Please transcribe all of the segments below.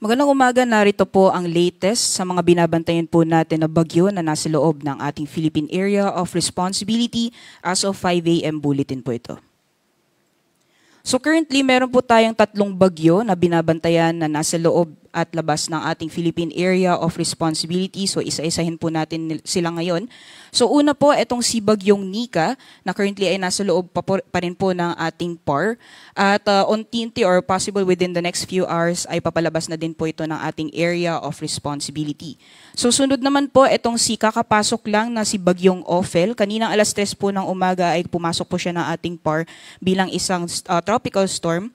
Magandang umaga, narito po ang latest sa mga binabantayan po natin na bagyo na nasa loob ng ating Philippine Area of Responsibility as of 5 a.m. bulletin po ito. So currently, meron po tayong tatlong bagyo na binabantayan na nasa loob at labas ng ating Philippine Area of Responsibility. So isa-isahin po natin sila ngayon. So una po, itong si Bagyong Nika na currently ay nasa loob pa rin po ng ating PAR. At unti-unti or possible within the next few hours ay papalabas na din po ito ng ating Area of Responsibility. So sunod naman po, itong si kakapasok lang na si Bagyong Ophel. Kaninang alas 3 po ng umaga ay pumasok po siya ng ating PAR bilang isang tropical storm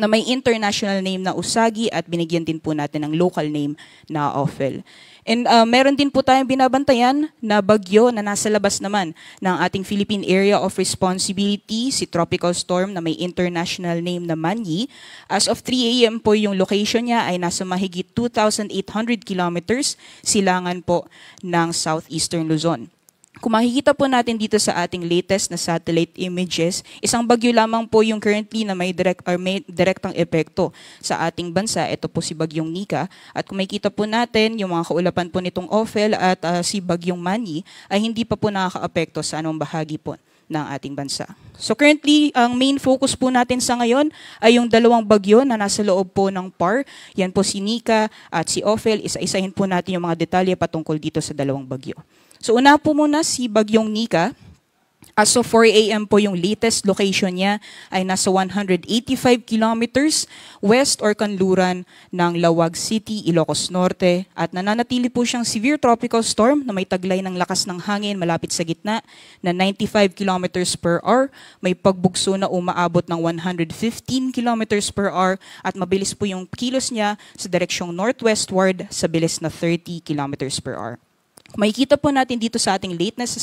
na may international name na Usagi at binigyan din po natin ng local name na Ophel. And meron din po tayong binabantayan na bagyo na nasa labas naman ng ating Philippine Area of Responsibility, si tropical storm na may international name na Manyi. As of 3 a.m. po yung location niya ay nasa mahigit 2,800 kilometers silangan po ng southeastern Luzon. Kung makikita po natin dito sa ating latest na satellite images, isang bagyo lamang po yung currently na may direktang epekto sa ating bansa. Ito po si Bagyong Nika. At kung makikita po natin, yung mga kaulapan po nitong Ophel at si Bagyong Manyi ay hindi pa po nakaka-apekto sa anong bahagi po ng ating bansa. So currently, ang main focus po natin sa ngayon ay yung dalawang bagyo na nasa loob po ng PAR. Yan po si Nika at si Ophel. Isa-isahin po natin yung mga detalye patungkol dito sa dalawang bagyo. So una po muna si Bagyong Nika. As of 4 a.m. po yung latest location niya ay nasa 185 kilometers west or kanluran ng Lawag City, Ilocos Norte at nananatili po siyang severe tropical storm na may taglay ng lakas ng hangin malapit sa gitna na 95 kilometers per hour, may pagbugso na umaabot ng 115 kilometers per hour at mabilis po yung kilos niya sa direksyong northwestward sa bilis na 30 kilometers per hour. Makikita po natin dito sa ating latest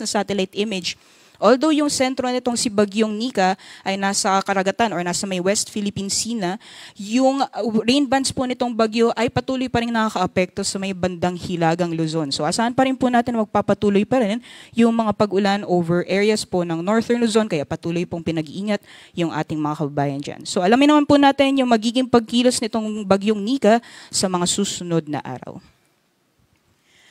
na satellite image, although yung sentro nitong si Bagyong Nika ay nasa karagatan or nasa may West Philippine Sea na, yung rain bands po nitong bagyo ay patuloy pa rin nakaka-apekto sa may bandang hilagang Luzon. So asahan pa rin po natin magpapatuloy pa rin yung mga pag-ulan over areas po ng Northern Luzon, kaya patuloy pong pinag-iingat yung ating mga kababayan dyan. So alamin naman po natin yung magiging pagkilos nitong Bagyong Nika sa mga susunod na araw.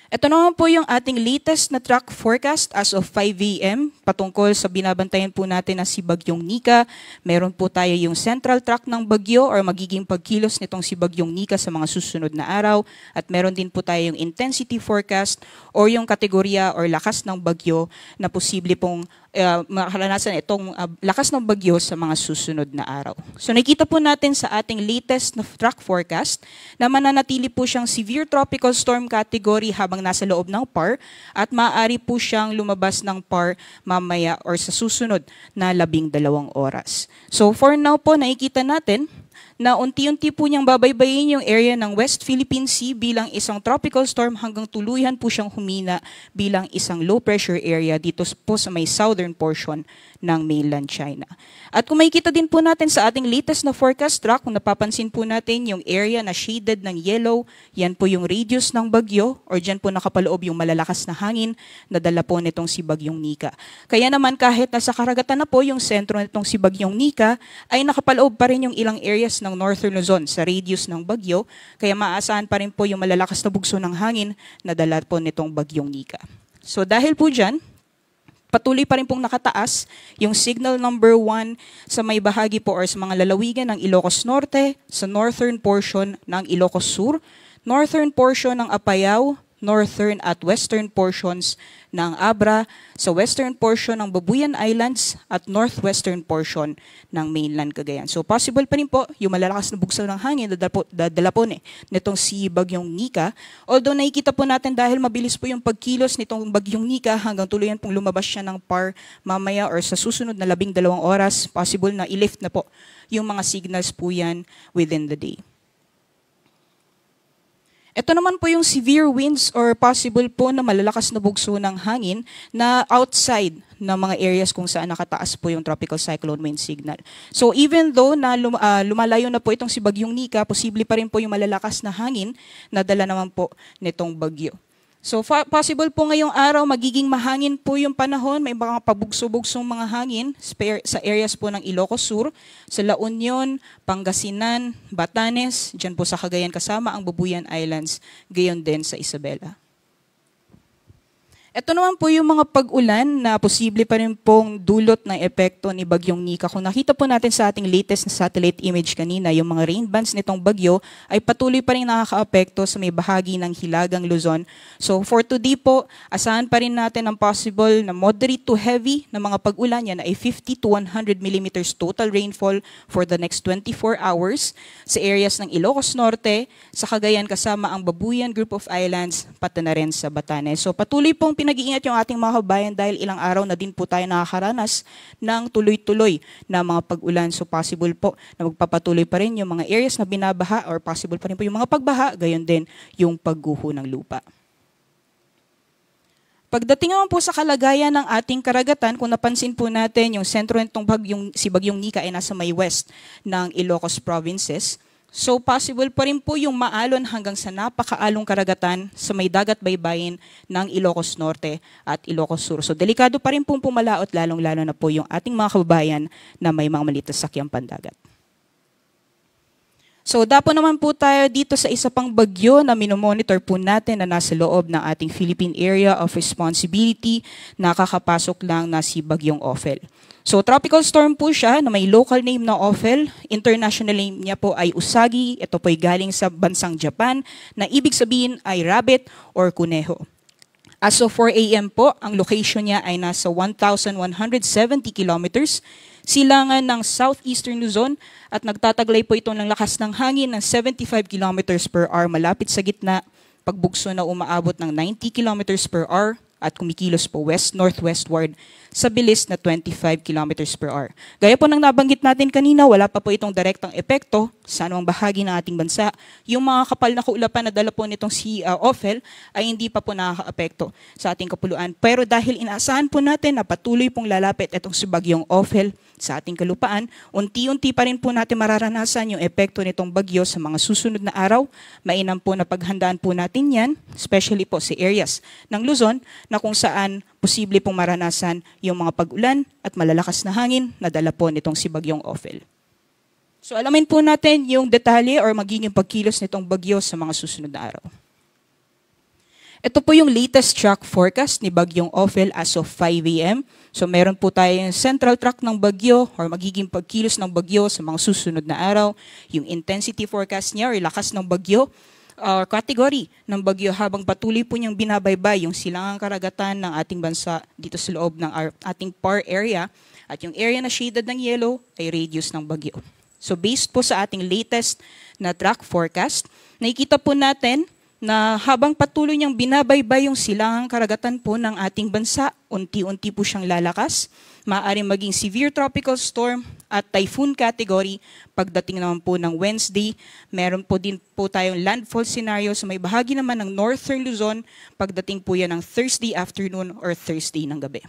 Ito naman po yung ating latest na track forecast as of 5 a.m. patungkol sa binabantayan po natin na si Bagyong Nika. Meron po tayo yung central track ng bagyo or magiging pagkilos nitong si Bagyong Nika sa mga susunod na araw. At meron din po tayo yung intensity forecast or yung kategorya or lakas ng bagyo na posible pong makaranasan itong lakas ng bagyo sa mga susunod na araw. So nakikita po natin sa ating latest na track forecast na mananatili po siyang severe tropical storm category habang nasa loob ng PAR at maaari po siyang lumabas ng PAR mamaya or sa susunod na 12 oras. So for now po nakikita natin na unti-unti po niyang babaybayin yung area ng West Philippine Sea bilang isang tropical storm hanggang tuluyan po siyang humina bilang isang low pressure area dito po sa may southern portion ng mainland China. At kung makikita din po natin sa ating latest na forecast track, kung napapansin po natin yung area na shaded ng yellow, yan po yung radius ng bagyo or dyan po nakapaloob yung malalakas na hangin na dala po nitong si Bagyong Nika. Kaya naman kahit nasa karagatan na po yung sentro nitong si Bagyong Nika, ay nakapaloob pa rin yung ilang areas ng Northern Luzon sa radius ng bagyo, kaya maaasahan pa rin po yung malalakas na bugso ng hangin na dala po nitong Bagyong Nika. So dahil po dyan, patuloy pa rin pong nakataas yung signal number 1 sa may bahagi po or sa mga lalawigan ng Ilocos Norte, sa northern portion ng Ilocos Sur, northern portion ng Apayao, northern at western portions ng Abra, sa western portion ng Babuyan Islands at northwestern portion ng mainland Cagayan. So possible pa rin po yung malalakas na bugso ng hangin dadala po nitong si Bagyong Nika. Although nakikita po natin dahil mabilis po yung pagkilos nitong Bagyong Nika hanggang tuluyan pong lumabas siya ng PAR mamaya or sa susunod na 12 oras, possible na i-lift na po yung mga signals po yan within the day. Ito naman po yung severe winds or possible po na malalakas na bugso ng hangin na outside ng mga areas kung saan nakataas po yung tropical cyclone wind signal. So even though na lumalayo na po itong si Bagyong Nika, posible pa rin po yung malalakas na hangin na dala naman po nitong bagyo. So possible po ngayong araw magiging mahangin po yung panahon, may mga pabugso-bugsong mga hangin sa areas po ng Ilocos Sur, sa La Union, Pangasinan, Batanes, dyan po sa Cagayan kasama ang Bubuyan Islands, gayon din sa Isabela. Ito naman po yung mga pag-ulan na posible pa rin pong dulot ng epekto ni Bagyong Nika. Kung nakita po natin sa ating latest na satellite image kanina, yung mga rain bands nitong bagyo ay patuloy pa rin nakaka-apekto sa may bahagi ng Hilagang Luzon. So for today po, asahan pa rin natin ang possible na moderate to heavy na mga pag-ulan. Yan ay 50 to 100 millimeters total rainfall for the next 24 hours sa areas ng Ilocos Norte, sa Cagayan kasama ang Babuyan Group of Islands, pati na rin sa Batanes. So patuloy pong pinag-iingat yung ating mga kabayan dahil ilang araw na din po tayo nakakaranas ng tuloy-tuloy na mga pag-ulan. So possible po na magpapatuloy pa rin yung mga areas na binabaha or possible pa rin po yung mga pagbaha, gayon din yung pagguho ng lupa. Pagdating naman po sa kalagayan ng ating karagatan, kung napansin po natin yung sentro nitong si Bagyong Nika ay nasa may west ng Ilocos provinces. So possible pa rin po yung maalon hanggang sa napakaalong karagatan sa may dagat baybayin ng Ilocos Norte at Ilocos Sur. So delikado pa rin pong pumalaot, lalong-lalo na po yung ating mga kababayan na may mga maliit na sakyang pandagat. So dapo naman po tayo dito sa isa pang bagyo na minomonitor po natin na nasa loob ng ating Philippine Area of Responsibility, nakakapasok lang na si Bagyong Ophel. So tropical storm po siya na may local name na Ophel, international name niya po ay Usagi, ito po ay galing sa bansang Japan, na ibig sabihin ay rabbit or kuneho. As of 4 a.m. po, ang location niya ay nasa 1,170 kilometers, silangan ng southeastern Luzon at nagtataglay po ito ng lakas ng hangin ng 75 kilometers per hour malapit sa gitna, pagbugso na umaabot ng 90 kilometers per hour at kumikilos po west-northwestward sa bilis na 25 kilometers per hour. Gaya po ng nabanggit natin kanina, wala pa po itong direktang epekto sa anumang bahagi ng ating bansa. Yung mga kapal na kaulapan na dala po nitong si Ophel ay hindi pa po nakaka-apekto sa ating kapuluan. Pero dahil inaasahan po natin na patuloy pong lalapit itong si Bagyong Ophel sa ating kalupaan, unti-unti pa rin po natin mararanasan yung epekto nitong bagyo sa mga susunod na araw. Mainam po na paghandaan po natin yan, especially po sa areas ng Luzon na kung saan posible pong maranasan yung mga pag-ulan at malalakas na hangin na dala po nitong si Bagyong Ophel. So alamin po natin yung detalye or magiging pagkilos nitong bagyo sa mga susunod na araw. Ito po yung latest track forecast ni Bagyong Ophel as of 5 a.m. So meron po tayong central track ng bagyo or magiging pagkilos ng bagyo sa mga susunod na araw. Yung intensity forecast niya or lakas ng bagyo, category ng bagyo habang patuloy po niyang binabaybay yung silangang karagatan ng ating bansa dito sa loob ng ating PAR area at yung area na shaded ng yellow ay radius ng bagyo. So based po sa ating latest na track forecast, nakikita po natin na habang patuloy niyang binabaybay yung silangang karagatan po ng ating bansa, unti-unti po siyang lalakas, maaaring maging severe tropical storm at typhoon category. Pagdating naman po ng Wednesday, meron po din po tayong landfall scenario sa may bahagi naman ng Northern Luzon, pagdating po yan ng Thursday afternoon or Thursday ng gabi.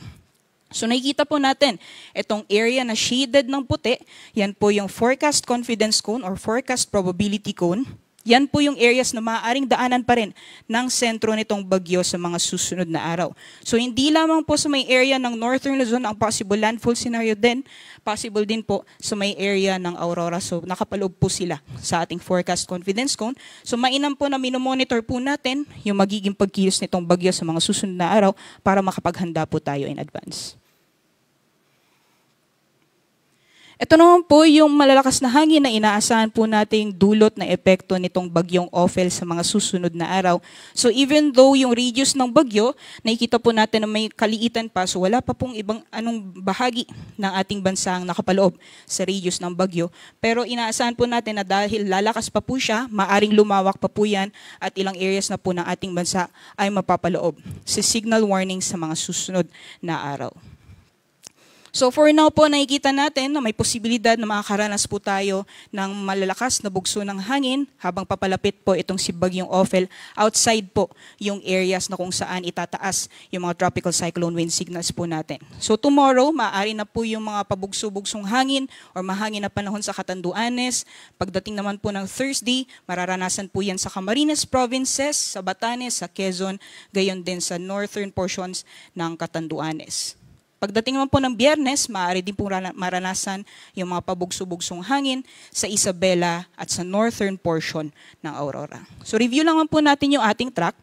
So nakikita po natin, itong area na shaded ng puti, yan po yung forecast confidence cone or forecast probability cone. Yan po yung areas na maaaring daanan pa rin ng sentro nitong bagyo sa mga susunod na araw. So hindi lamang po sa may area ng Northern Luzon ang possible landfall scenario din, possible din po sa may area ng Aurora. So nakapaloob po sila sa ating forecast confidence cone. So mainam po na minomonitor po natin yung magiging pagkilos nitong bagyo sa mga susunod na araw para makapaghanda po tayo in advance. Ito naman po yung malalakas na hangin na inaasahan po nating dulot na epekto nitong Bagyong Ophel sa mga susunod na araw. So even though yung radius ng bagyo, nakikita po natin na may kaliitan pa, so wala pa pong ibang anong bahagi ng ating bansa ang nakapaloob sa radius ng bagyo. Pero inaasahan po natin na dahil lalakas pa po siya, maaring lumawak pa po yan at ilang areas na po ng ating bansa ay mapapaloob sa signal warning sa mga susunod na araw. So for now po, nakikita natin na may posibilidad na makakaranas po tayo ng malalakas na bugso ng hangin habang papalapit po itong si Bagyong Ophel. Outside po yung areas na kung saan itataas yung mga tropical cyclone wind signals po natin. So tomorrow, maaari na po yung mga pabugso-bugsong hangin or mahangin na panahon sa Catanduanes. Pagdating naman po ng Thursday, mararanasan po yan sa Camarines Provinces, sa Batanes, sa Quezon, gayon din sa northern portions ng Catanduanes. Pagdating naman po ng Biyernes, maaari din po maranasan yung mga pabugso-bugsong hangin sa Isabela at sa northern portion ng Aurora. So review lang po natin yung ating track.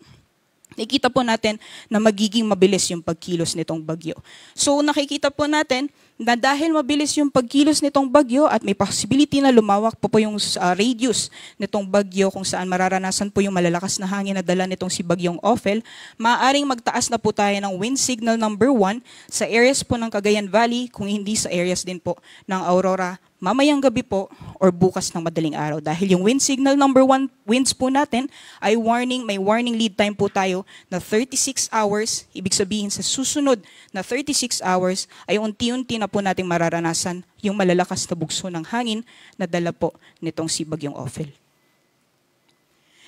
Nakikita po natin na magiging mabilis yung pagkilos nitong bagyo. So nakikita po natin na dahil mabilis yung pagkilos nitong bagyo at may possibility na lumawak po yung radius nitong bagyo kung saan mararanasan po yung malalakas na hangin na dala nitong si Bagyong Ophel, maaaring magtaas na po tayo ng wind signal number 1 sa areas po ng Cagayan Valley, kung hindi sa areas din po ng Aurora, mamayang gabi po or bukas ng madaling araw. Dahil yung wind signal number 1 winds po natin ay may warning lead time po tayo na 36 hours. Ibig sabihin sa susunod na 36 hours ay unti-unti na po nating mararanasan yung malalakas na bugso ng hangin na dala po nitong si Bagyong Ophel.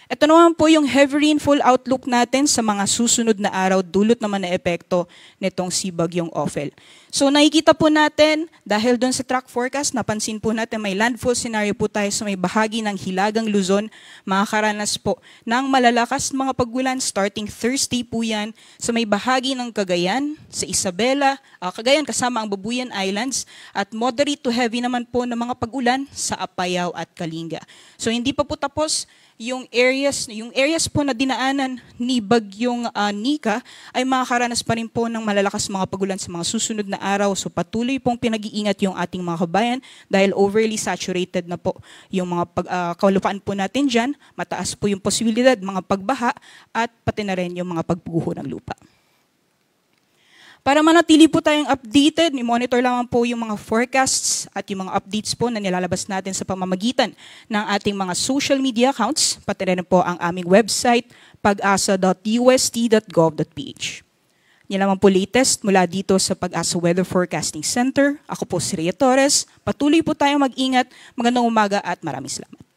Ito naman po yung heavy rainfall outlook natin sa mga susunod na araw, dulot naman na epekto nitong si Bagyong Ophel. So nakikita po natin, dahil doon sa track forecast, napansin po natin may landfall scenario po tayo sa may bahagi ng Hilagang Luzon. Makakaranas po ng malalakas mga pagulan starting Thursday po yan sa may bahagi ng Cagayan, sa Isabela, Cagayan kasama ang Babuyan Islands, at moderate to heavy naman po ng mga pagulan sa Apayao at Kalinga. So hindi pa po tapos yung areas po na dinaanan ni Bagyong Nika ay makakaranas pa rin po ng malalakas mga pagulan sa mga susunod na araw. So patuloy pong pinag-iingat yung ating mga kabayan dahil overly saturated na po yung mga kalupaan po natin dyan. Mataas po yung posibilidad mga pagbaha at pati na rin yung mga pagguho ng lupa. Para manatili po tayong updated, monitor lang po yung mga forecasts at yung mga updates po na nilalabas natin sa pamamagitan ng ating mga social media accounts, pati rin po ang aming website, pag-asa.ust.gov.ph. Yan naman po latest mula dito sa Pag-asa Weather Forecasting Center. Ako po si Rhea Torres. Patuloy po tayong mag-ingat. Magandang umaga at maraming salamat.